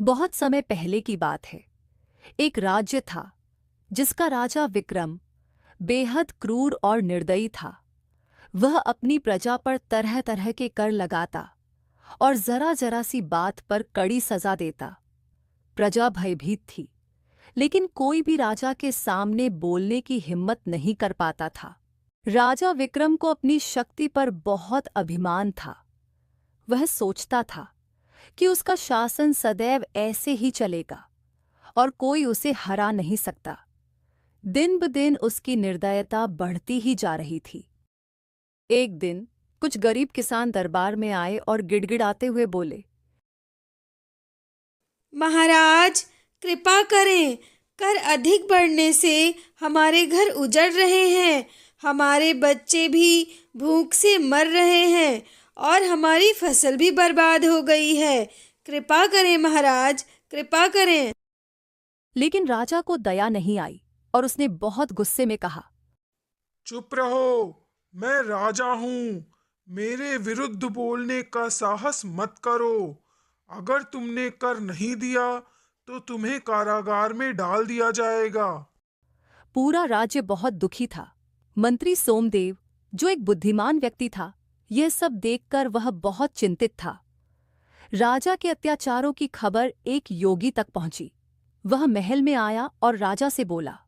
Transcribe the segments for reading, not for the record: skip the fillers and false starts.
बहुत समय पहले की बात है। एक राज्य था जिसका राजा विक्रम बेहद क्रूर और निर्दयी था। वह अपनी प्रजा पर तरह तरह के कर लगाता और जरा जरा सी बात पर कड़ी सजा देता। प्रजा भयभीत थी, लेकिन कोई भी राजा के सामने बोलने की हिम्मत नहीं कर पाता था। राजा विक्रम को अपनी शक्ति पर बहुत अभिमान था। वह सोचता था कि उसका शासन सदैव ऐसे ही चलेगा और कोई उसे हरा नहीं सकता। दिन ब दिन उसकी निर्दयता बढ़ती ही जा रही थी। एक दिन कुछ गरीब किसान दरबार में आए और गिड़गिड़ाते हुए बोले, महाराज, कृपा करें। कर अधिक बढ़ने से हमारे घर उजड़ रहे हैं, हमारे बच्चे भी भूख से मर रहे हैं और हमारी फसल भी बर्बाद हो गई है। कृपा करें महाराज, कृपा करें। लेकिन राजा को दया नहीं आई और उसने बहुत गुस्से में कहा, चुप रहो, मैं राजा हूँ। मेरे विरुद्ध बोलने का साहस मत करो। अगर तुमने कर नहीं दिया तो तुम्हें कारागार में डाल दिया जाएगा। पूरा राज्य बहुत दुखी था। मंत्री सोमदेव, जो एक बुद्धिमान व्यक्ति था, यह सब देखकर वह बहुत चिंतित था। राजा के अत्याचारों की खबर एक योगी तक पहुंची। वह महल में आया और राजा से बोला,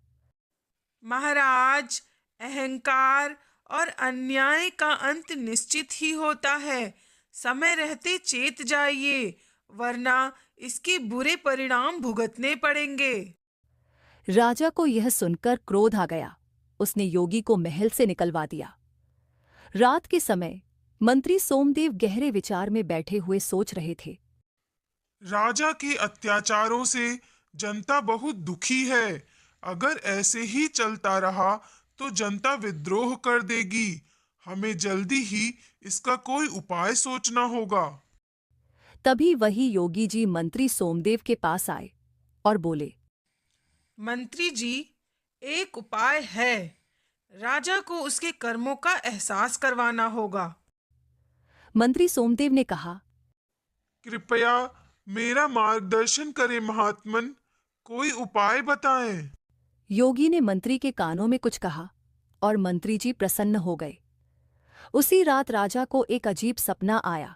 महाराज, अहंकार और अन्याय का अंत निश्चित ही होता है। समय रहते चेत जाइए, वरना इसके बुरे परिणाम भुगतने पड़ेंगे। राजा को यह सुनकर क्रोध आ गया। उसने योगी को महल से निकलवा दिया। रात के समय मंत्री सोमदेव गहरे विचार में बैठे हुए सोच रहे थे। राजा के अत्याचारों से जनता बहुत दुखी है। अगर ऐसे ही चलता रहा तो जनता विद्रोह कर देगी। हमें जल्दी ही इसका कोई उपाय सोचना होगा। तभी वही योगी जी मंत्री सोमदेव के पास आए और बोले, मंत्री जी, एक उपाय है। राजा को उसके कर्मों का एहसास करवाना होगा। मंत्री सोमदेव ने कहा, कृपया मेरा मार्गदर्शन करें महात्मन। कोई उपाय बताएं। योगी ने मंत्री के कानों में कुछ कहा और मंत्री जी प्रसन्न हो गए। उसी रात राजा को एक अजीब सपना आया।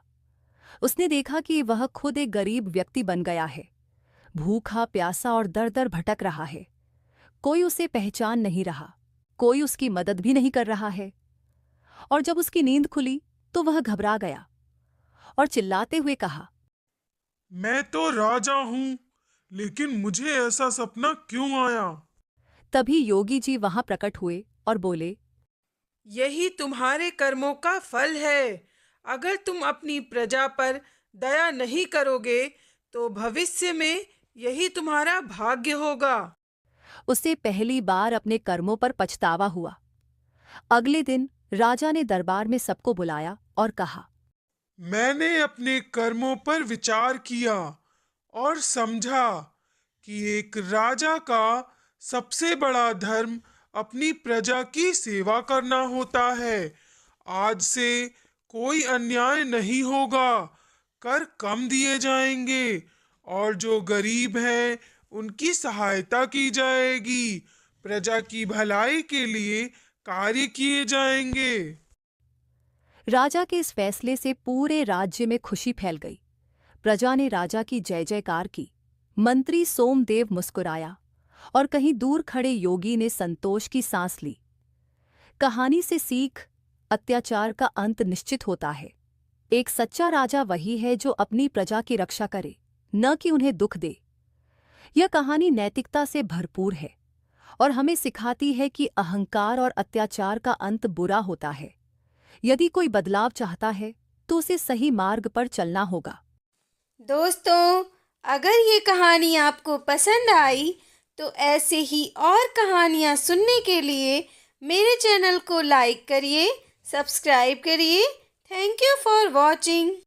उसने देखा कि वह खुद एक गरीब व्यक्ति बन गया है। भूखा प्यासा और दर दर भटक रहा है। कोई उसे पहचान नहीं रहा, कोई उसकी मदद भी नहीं कर रहा है। और जब उसकी नींद खुली तो वह घबरा गया और चिल्लाते हुए कहा, मैं तो राजा हूँ, लेकिन मुझे ऐसा सपना क्यों आया? तभी योगी जी वहां प्रकट हुए और बोले, यही तुम्हारे कर्मों का फल है। अगर तुम अपनी प्रजा पर दया नहीं करोगे तो भविष्य में यही तुम्हारा भाग्य होगा। उसे पहली बार अपने कर्मों पर पछतावा हुआ। अगले दिन राजा ने दरबार में सबको बुलाया और कहा, मैंने अपने कर्मों पर विचार किया और समझा कि एक राजा का सबसे बड़ा धर्म अपनी प्रजा की सेवा करना होता है। आज से कोई अन्याय नहीं होगा। कर कम दिए जाएंगे और जो गरीब हैं उनकी सहायता की जाएगी। प्रजा की भलाई के लिए कार्य किए जाएंगे। राजा के इस फैसले से पूरे राज्य में खुशी फैल गई। प्रजा ने राजा की जय जयकार की। मंत्री सोमदेव मुस्कुराया और कहीं दूर खड़े योगी ने संतोष की सांस ली। कहानी से सीख, अत्याचार का अंत निश्चित होता है। एक सच्चा राजा वही है जो अपनी प्रजा की रक्षा करे, न कि उन्हें दुख दे। यह कहानी नैतिकता से भरपूर है और हमें सिखाती है कि अहंकार और अत्याचार का अंत बुरा होता है। यदि कोई बदलाव चाहता है तो उसे सही मार्ग पर चलना होगा। दोस्तों, अगर ये कहानी आपको पसंद आई तो ऐसे ही और कहानियाँ सुनने के लिए मेरे चैनल को लाइक करिए, सब्सक्राइब करिए। Thank you for watching.